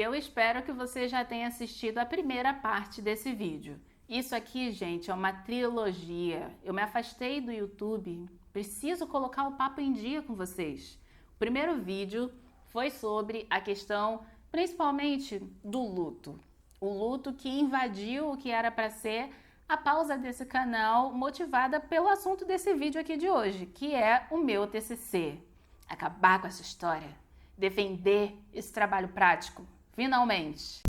Eu espero que você já tenha assistido a primeira parte desse vídeo. Isso aqui, gente, é uma trilogia. Eu me afastei do YouTube, preciso colocar o papo em dia com vocês. O primeiro vídeo foi sobre a questão, principalmente, do luto. O luto que invadiu o que era para ser a pausa desse canal, motivada pelo assunto desse vídeo aqui de hoje, que é o meu TCC. Acabar com essa história, defender esse trabalho prático, finalmente.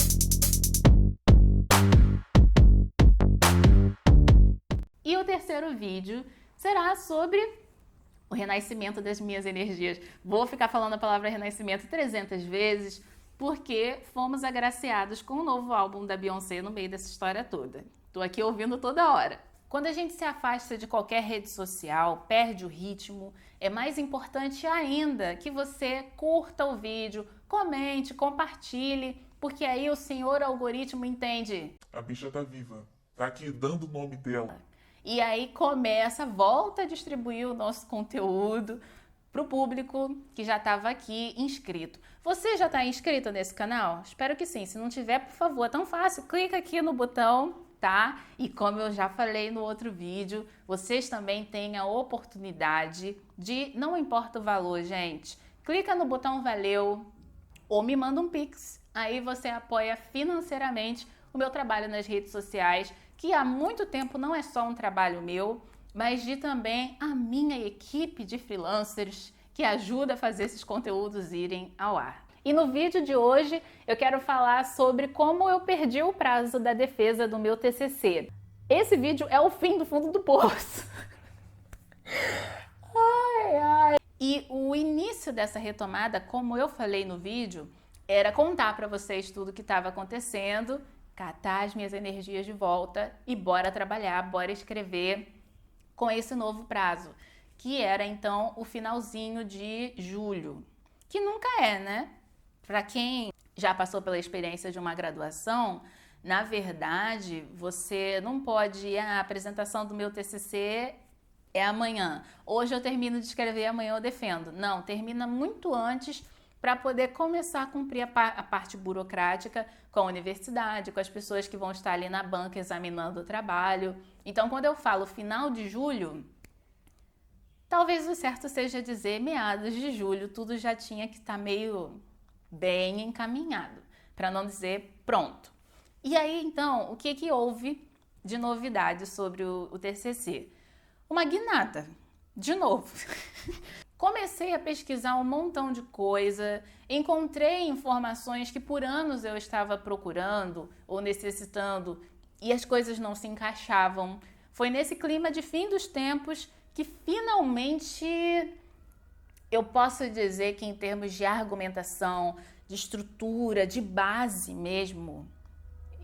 E o terceiro vídeo será sobre o renascimento das minhas energias. Vou ficar falando a palavra renascimento 300 vezes, porque fomos agraciados com um novo álbum da Beyoncé no meio dessa história toda. Tô aqui ouvindo toda hora. Quando a gente se afasta de qualquer rede social, perde o ritmo, é mais importante ainda que você curta o vídeo, comente, compartilhe, porque aí o senhor algoritmo entende. A bicha tá viva. Tá aqui dando o nome dela. E aí volta a distribuir o nosso conteúdo para o público que já estava aqui inscrito. Você já está inscrito nesse canal? Espero que sim. Se não tiver, por favor, é tão fácil. Clica aqui no botão, tá? E como eu já falei no outro vídeo, vocês também têm a oportunidade de, não importa o valor, gente, clica no botão valeu ou me manda um Pix. Aí você apoia financeiramente o meu trabalho nas redes sociais, que há muito tempo não é só um trabalho meu, mas de também a minha equipe de freelancers que ajuda a fazer esses conteúdos irem ao ar. E no vídeo de hoje eu quero falar sobre como eu perdi o prazo da defesa do meu TCC. Esse vídeo é o fim do fundo do poço. Ai, ai. E o início dessa retomada, como eu falei no vídeo, era contar para vocês tudo o que estava acontecendo, catar as minhas energias de volta e bora trabalhar, bora escrever com esse novo prazo, que era então o finalzinho de julho, que nunca é, né? Para quem já passou pela experiência de uma graduação, na verdade, você não pode a apresentação do meu TCC é amanhã. Hoje eu termino de escrever, amanhã eu defendo. Não, termina muito antes para poder começar a cumprir a parte burocrática com a universidade, com as pessoas que vão estar ali na banca examinando o trabalho. Então, quando eu falo final de julho, talvez o certo seja dizer meados de julho, tudo já tinha que estar meio bem encaminhado, para não dizer pronto. E aí, então, o que houve de novidade sobre o TCC? Uma guinada, de novo. Comecei a pesquisar um montão de coisa, encontrei informações que por anos eu estava procurando ou necessitando e as coisas não se encaixavam. Foi nesse clima de fim dos tempos que finalmente eu posso dizer que em termos de argumentação, de estrutura, de base mesmo,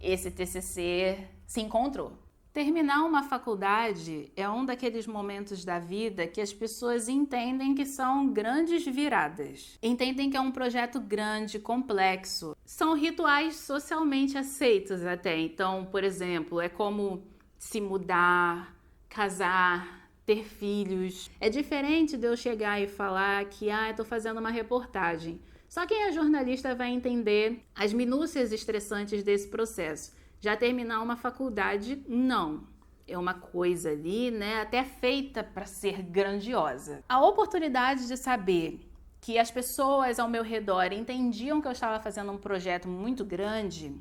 esse TCC se encontrou. Terminar uma faculdade é um daqueles momentos da vida que as pessoas entendem que são grandes viradas. Entendem que é um projeto grande, complexo. São rituais socialmente aceitos até. Então, por exemplo, é como se mudar, casar, ter filhos. É diferente de eu chegar e falar que eu tô fazendo uma reportagem. Só quem é jornalista vai entender as minúcias estressantes desse processo. Já terminar uma faculdade, não. É uma coisa ali, né, até feita para ser grandiosa. A oportunidade de saber que as pessoas ao meu redor entendiam que eu estava fazendo um projeto muito grande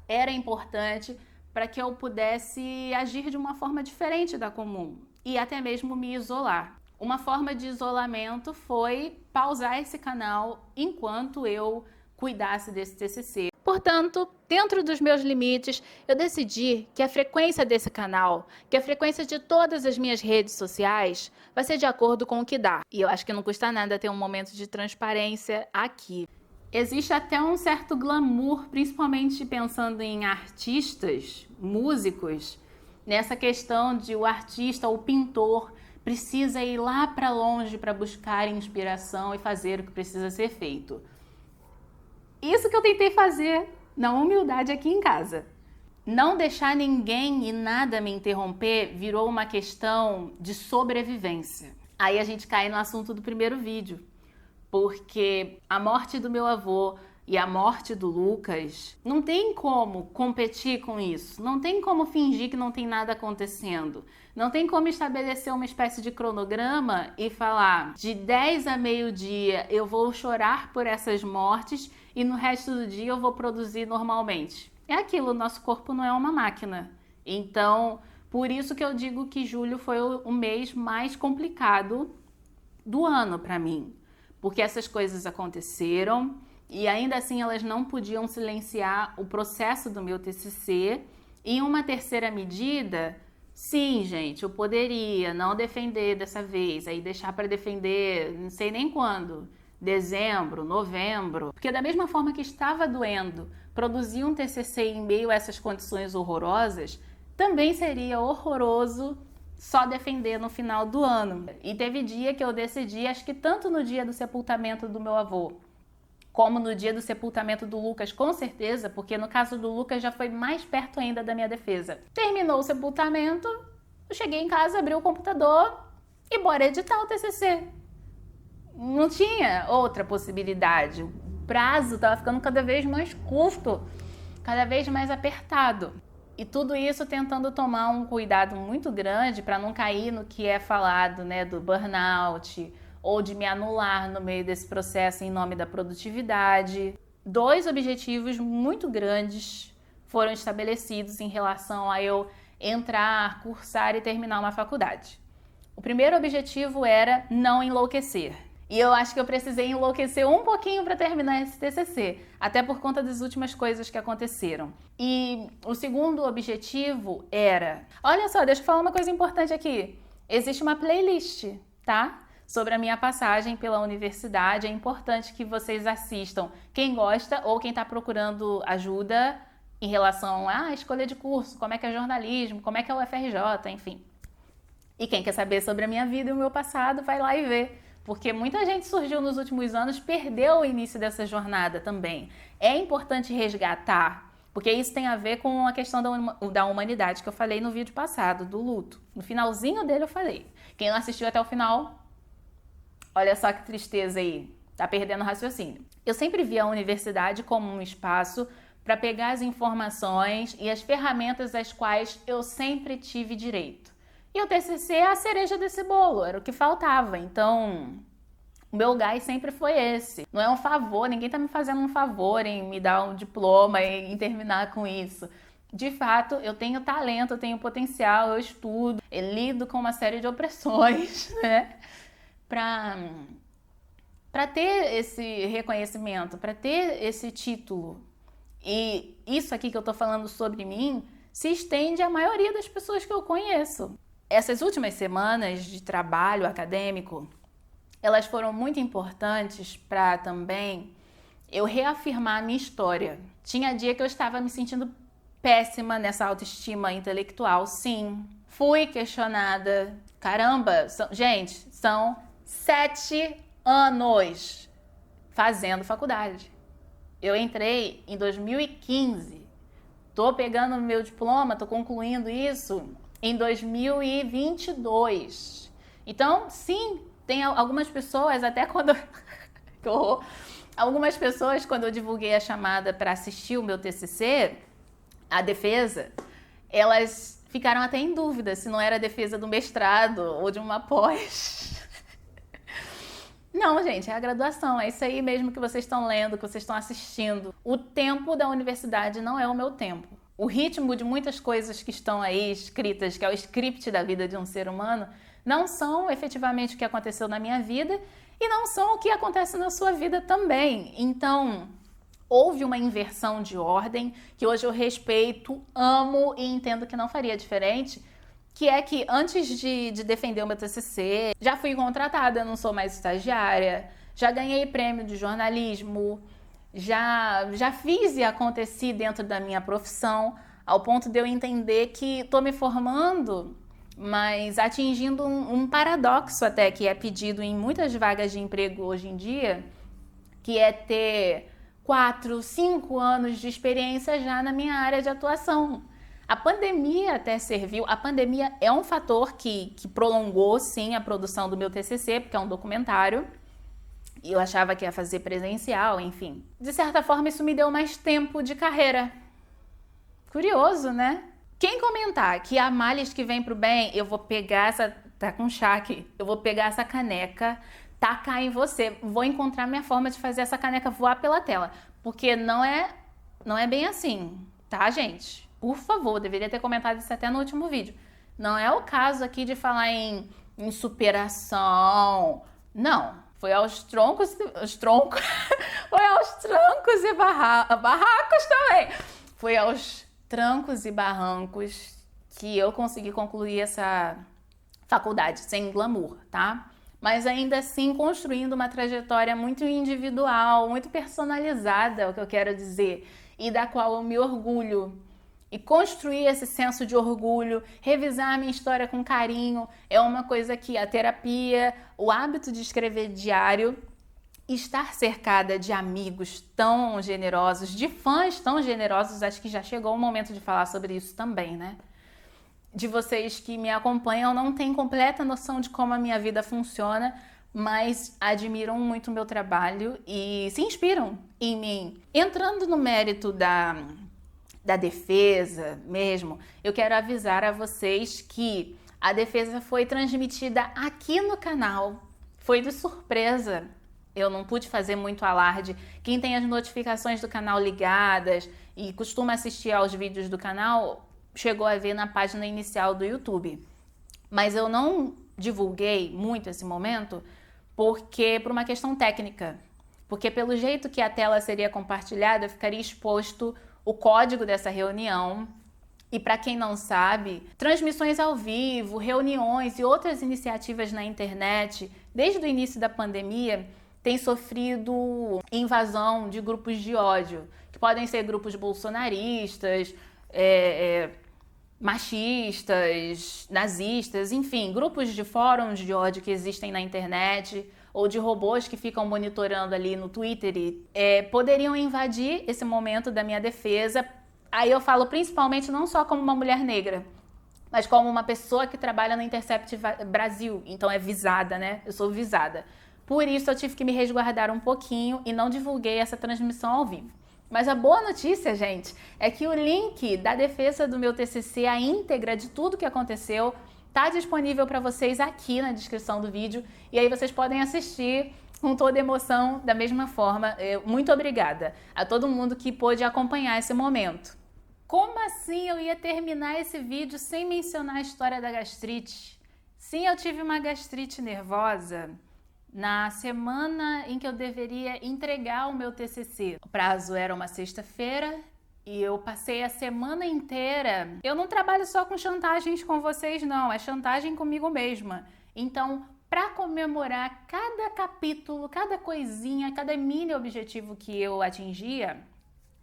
era importante para que eu pudesse agir de uma forma diferente da comum e até mesmo me isolar. Uma forma de isolamento foi pausar esse canal enquanto eu cuidasse desse TCC. Portanto, dentro dos meus limites, eu decidi que a frequência desse canal, que a frequência de todas as minhas redes sociais, vai ser de acordo com o que dá. E eu acho que não custa nada ter um momento de transparência aqui. Existe até um certo glamour, principalmente pensando em artistas, músicos, nessa questão de o artista, o pintor, precisa ir lá para longe para buscar inspiração e fazer o que precisa ser feito. Isso que eu tentei fazer na humildade aqui em casa. Não deixar ninguém e nada me interromper virou uma questão de sobrevivência. Aí a gente cai no assunto do primeiro vídeo, porque a morte do meu avô e a morte do Lucas, não tem como competir com isso, não tem como fingir que não tem nada acontecendo, não tem como estabelecer uma espécie de cronograma e falar de 10 a meio-dia eu vou chorar por essas mortes e no resto do dia eu vou produzir normalmente. É aquilo, nosso corpo não é uma máquina. Então, por isso que eu digo que julho foi o mês mais complicado do ano para mim, porque essas coisas aconteceram e ainda assim elas não podiam silenciar o processo do meu TCC. E em uma terceira medida, sim, gente, eu poderia não defender dessa vez, aí deixar para defender não sei nem quando, dezembro, novembro, porque da mesma forma que estava doendo produzir um TCC em meio a essas condições horrorosas, também seria horroroso só defender no final do ano. E teve dia que eu decidi, acho que tanto no dia do sepultamento do meu avô, como no dia do sepultamento do Lucas, com certeza, porque no caso do Lucas já foi mais perto ainda da minha defesa. Terminou o sepultamento, eu cheguei em casa, abri o computador e bora editar o TCC. Não tinha outra possibilidade. O prazo estava ficando cada vez mais curto, cada vez mais apertado. E tudo isso tentando tomar um cuidado muito grande para não cair no que é falado, né, do burnout, ou de me anular no meio desse processo em nome da produtividade. 2 objetivos muito grandes foram estabelecidos em relação a eu entrar, cursar e terminar uma faculdade. O primeiro objetivo era não enlouquecer. E eu acho que eu precisei enlouquecer um pouquinho para terminar esse TCC, até por conta das últimas coisas que aconteceram. E o segundo objetivo era... Olha só, deixa eu falar uma coisa importante aqui. Existe uma playlist, tá? Sobre a minha passagem pela universidade. É importante que vocês assistam. Quem gosta ou quem está procurando ajuda em relação à escolha de curso, como é que é jornalismo, como é que é o UFRJ, enfim. E quem quer saber sobre a minha vida e o meu passado, vai lá e vê. Porque muita gente surgiu nos últimos anos, perdeu o início dessa jornada também. É importante resgatar, porque isso tem a ver com a questão da humanidade que eu falei no vídeo passado, do luto. No finalzinho dele eu falei. Quem não assistiu até o final, olha só que tristeza aí, tá perdendo o raciocínio. Eu sempre vi a universidade como um espaço para pegar as informações e as ferramentas às quais eu sempre tive direito. E o TCC é a cereja desse bolo, era o que faltava. Então, o meu gás sempre foi esse. Não é um favor, ninguém tá me fazendo um favor em me dar um diploma e em terminar com isso. De fato, eu tenho talento, eu tenho potencial, eu estudo, eu lido com uma série de opressões, né? Para ter esse reconhecimento, para ter esse título. E isso aqui que eu tô falando sobre mim se estende à maioria das pessoas que eu conheço. Essas últimas semanas de trabalho acadêmico, elas foram muito importantes para também eu reafirmar a minha história. Tinha dia que eu estava me sentindo péssima nessa autoestima intelectual, sim. Fui questionada. Caramba, gente, são 7 anos fazendo faculdade. Eu entrei em 2015. Tô pegando meu diploma, tô concluindo isso em 2022. Então, sim, tem algumas pessoas, até quando algumas pessoas, quando eu divulguei a chamada para assistir o meu TCC, a defesa, elas ficaram até em dúvida se não era a defesa do mestrado ou de uma pós. Não, gente, é a graduação, é isso aí mesmo que vocês estão lendo, que vocês estão assistindo. O tempo da universidade não é o meu tempo. O ritmo de muitas coisas que estão aí escritas, que é o script da vida de um ser humano, não são efetivamente o que aconteceu na minha vida e não são o que acontece na sua vida também. Então, houve uma inversão de ordem que hoje eu respeito, amo e entendo que não faria diferente, que é que antes de defender o meu TCC, já fui contratada, não sou mais estagiária, já ganhei prêmio de jornalismo, já fiz e aconteci dentro da minha profissão, ao ponto de eu entender que estou me formando, mas atingindo um paradoxo até que é pedido em muitas vagas de emprego hoje em dia, que é ter 4, 5 anos de experiência já na minha área de atuação. A pandemia até serviu, a pandemia é um fator que prolongou sim a produção do meu TCC, porque é um documentário, E eu achava que ia fazer presencial, enfim. De certa forma, isso me deu mais tempo de carreira. Curioso, né? Quem comentar que há males que vem pro bem, eu vou pegar essa... Tá com chá aqui. Eu vou pegar essa caneca, tacar em você. Vou encontrar minha forma de fazer essa caneca voar pela tela. Porque não é bem assim, tá, gente? Por favor, deveria ter comentado isso até no último vídeo. Não é o caso aqui de falar em superação. Não. Foi aos troncos... Foi aos trancos e barracos também. Foi aos trancos e barrancos que eu consegui concluir essa faculdade, sem glamour, tá? Mas ainda assim construindo uma trajetória muito individual, muito personalizada, é o que eu quero dizer, e da qual eu me orgulho. E construir esse senso de orgulho, revisar a minha história com carinho, é uma coisa que a terapia, o hábito de escrever diário, estar cercada de amigos tão generosos, de fãs tão generosos, acho que já chegou o momento de falar sobre isso também, né? De vocês que me acompanham não têm completa noção de como a minha vida funciona, mas admiram muito o meu trabalho e se inspiram em mim. Entrando no mérito da defesa mesmo, eu quero avisar a vocês que a defesa foi transmitida aqui no canal. Foi de surpresa. Eu não pude fazer muito alarde. Quem tem as notificações do canal ligadas e costuma assistir aos vídeos do canal, chegou a ver na página inicial do YouTube. Mas eu não divulguei muito esse momento por uma questão técnica. Porque pelo jeito que a tela seria compartilhada, ficaria exposto o código dessa reunião. E para quem não sabe, transmissões ao vivo, reuniões e outras iniciativas na internet, desde o início da pandemia, têm sofrido invasão de grupos de ódio, que podem ser grupos bolsonaristas, machistas, nazistas, enfim, grupos de fóruns de ódio que existem na internet, ou de robôs que ficam monitorando ali no Twitter e poderiam invadir esse momento da minha defesa. Aí eu falo principalmente não só como uma mulher negra, mas como uma pessoa que trabalha no Intercept Brasil, então é visada, né? Eu sou visada. Por isso eu tive que me resguardar um pouquinho e não divulguei essa transmissão ao vivo. Mas a boa notícia, gente, é que o link da defesa do meu TCC, a íntegra de tudo que aconteceu, está disponível para vocês aqui na descrição do vídeo. E aí vocês podem assistir com toda emoção da mesma forma. Muito obrigada a todo mundo que pôde acompanhar esse momento. Como assim eu ia terminar esse vídeo sem mencionar a história da gastrite? Sim, eu tive uma gastrite nervosa na semana em que eu deveria entregar o meu TCC. O prazo era uma sexta-feira e eu passei a semana inteira. Eu não trabalho só com chantagens com vocês, não. É chantagem comigo mesma. Então, para comemorar cada capítulo, cada coisinha, cada mini objetivo que eu atingia,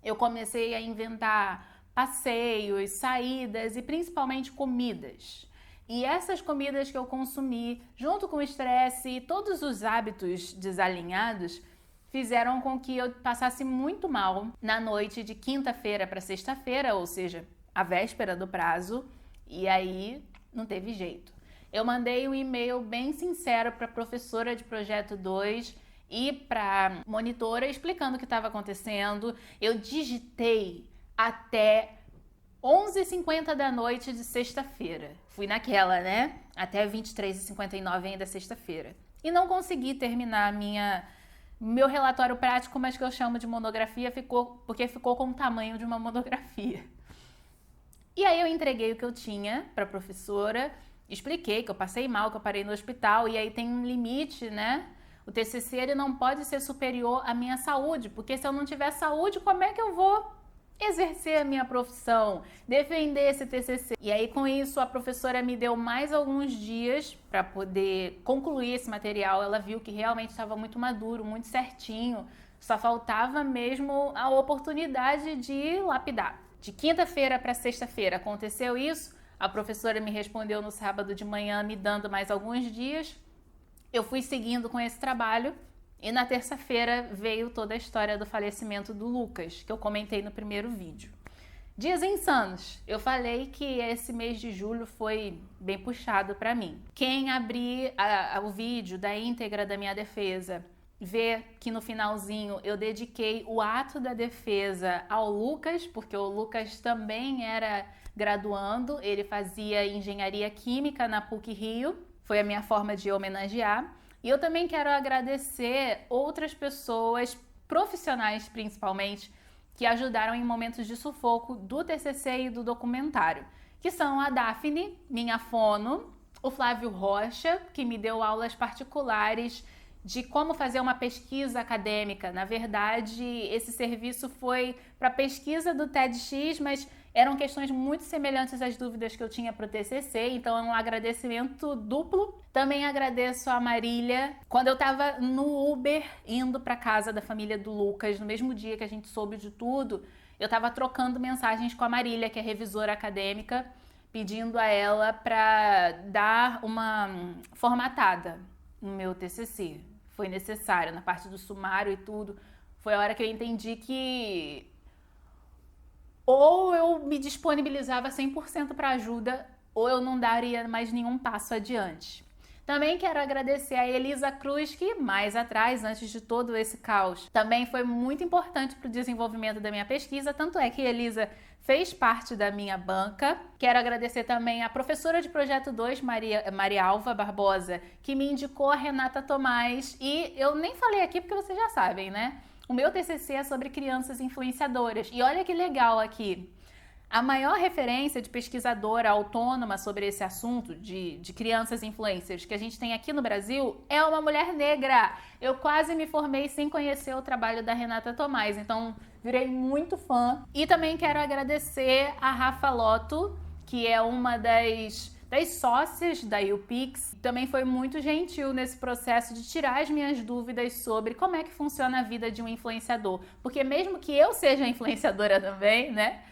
eu comecei a inventar passeios, saídas e principalmente comidas. E essas comidas que eu consumi, junto com o estresse e todos os hábitos desalinhados, fizeram com que eu passasse muito mal na noite de quinta-feira para sexta-feira, ou seja, a véspera do prazo, e aí não teve jeito. Eu mandei um e-mail bem sincero para a professora de projeto 2 e para a monitora explicando o que estava acontecendo. Eu digitei até 11h50 da noite de sexta-feira. Fui naquela, né? Até 23h59 ainda sexta-feira. E não consegui terminar meu relatório prático, mas que eu chamo de monografia, porque ficou com o tamanho de uma monografia. E aí eu entreguei o que eu tinha para a professora, expliquei que eu passei mal, que eu parei no hospital, e aí tem um limite, né? O TCC ele não pode ser superior à minha saúde, porque se eu não tiver saúde, como é que eu vou exercer a minha profissão, defender esse TCC? E aí com isso a professora me deu mais alguns dias para poder concluir esse material. Ela viu que realmente estava muito maduro, muito certinho, só faltava mesmo a oportunidade de lapidar. De quinta-feira para sexta-feira aconteceu isso, a professora me respondeu no sábado de manhã me dando mais alguns dias, eu fui seguindo com esse trabalho. E na terça-feira veio toda a história do falecimento do Lucas, que eu comentei no primeiro vídeo. Dias insanos. Eu falei que esse mês de julho foi bem puxado para mim. Quem abrir o vídeo da íntegra da minha defesa ver que no finalzinho eu dediquei o ato da defesa ao Lucas, porque o Lucas também era graduando, ele fazia engenharia química na PUC-Rio, foi a minha forma de homenagear. E eu também quero agradecer outras pessoas, profissionais principalmente, que ajudaram em momentos de sufoco do TCC e do documentário, que são a Daphne, minha fono, o Flávio Rocha, que me deu aulas particulares de como fazer uma pesquisa acadêmica. Na verdade, esse serviço foi para pesquisa do TEDx, mas eram questões muito semelhantes às dúvidas que eu tinha para o TCC, então é um agradecimento duplo. Também agradeço a Marília. Quando eu estava no Uber, indo para casa da família do Lucas, no mesmo dia que a gente soube de tudo, eu estava trocando mensagens com a Marília, que é revisora acadêmica, pedindo a ela para dar uma formatada no meu TCC. Foi necessário, na parte do sumário e tudo. Foi a hora que eu entendi que ou eu me disponibilizava 100% para ajuda, ou eu não daria mais nenhum passo adiante. Também quero agradecer a Elisa Cruz, que mais atrás, antes de todo esse caos, também foi muito importante para o desenvolvimento da minha pesquisa, tanto é que a Elisa fez parte da minha banca. Quero agradecer também a professora de Projeto 2, Maria Alva Barbosa, que me indicou a Renata Tomás, e eu nem falei aqui porque vocês já sabem, né? O meu TCC é sobre crianças influenciadoras, e olha que legal aqui. A maior referência de pesquisadora autônoma sobre esse assunto de crianças influencers que a gente tem aqui no Brasil é uma mulher negra. Eu quase me formei sem conhecer o trabalho da Renata Tomás, então virei muito fã. E também quero agradecer a Rafa Lotto, que é uma das sócias da YouPix. Também foi muito gentil nesse processo de tirar as minhas dúvidas sobre como é que funciona a vida de um influenciador. Porque mesmo que eu seja influenciadora também, né?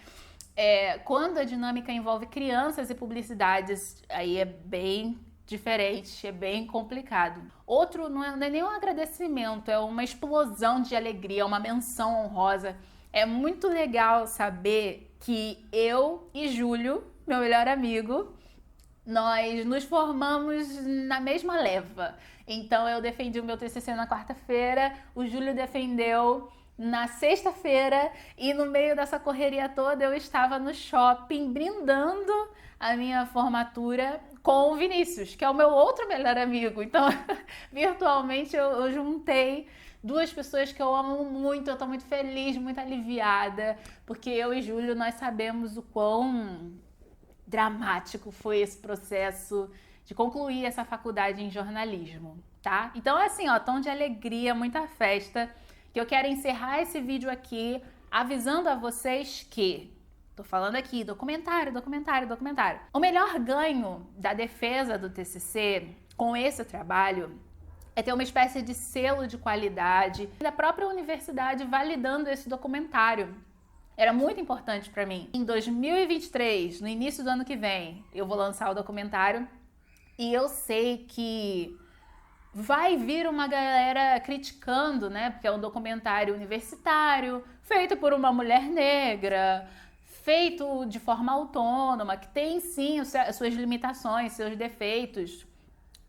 Quando a dinâmica envolve crianças e publicidades, aí é bem diferente, é bem complicado. Outro não é nem um agradecimento, é uma explosão de alegria, uma menção honrosa. É muito legal saber que eu e Júlio, meu melhor amigo, nós nos formamos na mesma leva. Então eu defendi o meu TCC na quarta-feira, o Júlio defendeu na sexta-feira, e no meio dessa correria toda eu estava no shopping brindando a minha formatura com o Vinícius, que é o meu outro melhor amigo. Então, virtualmente eu juntei duas pessoas que eu amo muito, eu tô muito feliz, muito aliviada, porque eu e Júlio, nós sabemos o quão dramático foi esse processo de concluir essa faculdade em jornalismo, tá? Então é assim, ó, tom de alegria, muita festa, que eu quero encerrar esse vídeo aqui avisando a vocês que, tô falando aqui, documentário. O melhor ganho da defesa do TCC com esse trabalho é ter uma espécie de selo de qualidade da própria universidade validando esse documentário. Era muito importante para mim. Em 2023, no início do ano que vem, eu vou lançar o documentário e eu sei que vai vir uma galera criticando, né? Porque é um documentário universitário, feito por uma mulher negra, feito de forma autônoma, que tem sim as suas limitações, seus defeitos,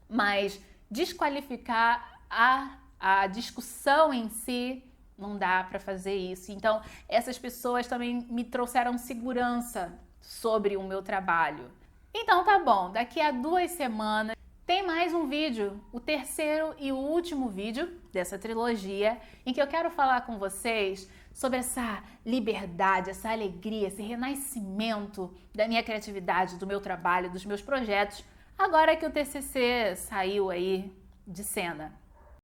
mas desqualificar a discussão em si, não dá para fazer isso. Então, essas pessoas também me trouxeram segurança sobre o meu trabalho. Então tá bom, daqui a 2 semanas tem mais um vídeo, o terceiro e o último vídeo dessa trilogia, em que eu quero falar com vocês sobre essa liberdade, essa alegria, esse renascimento da minha criatividade, do meu trabalho, dos meus projetos, agora que o TCC saiu aí de cena.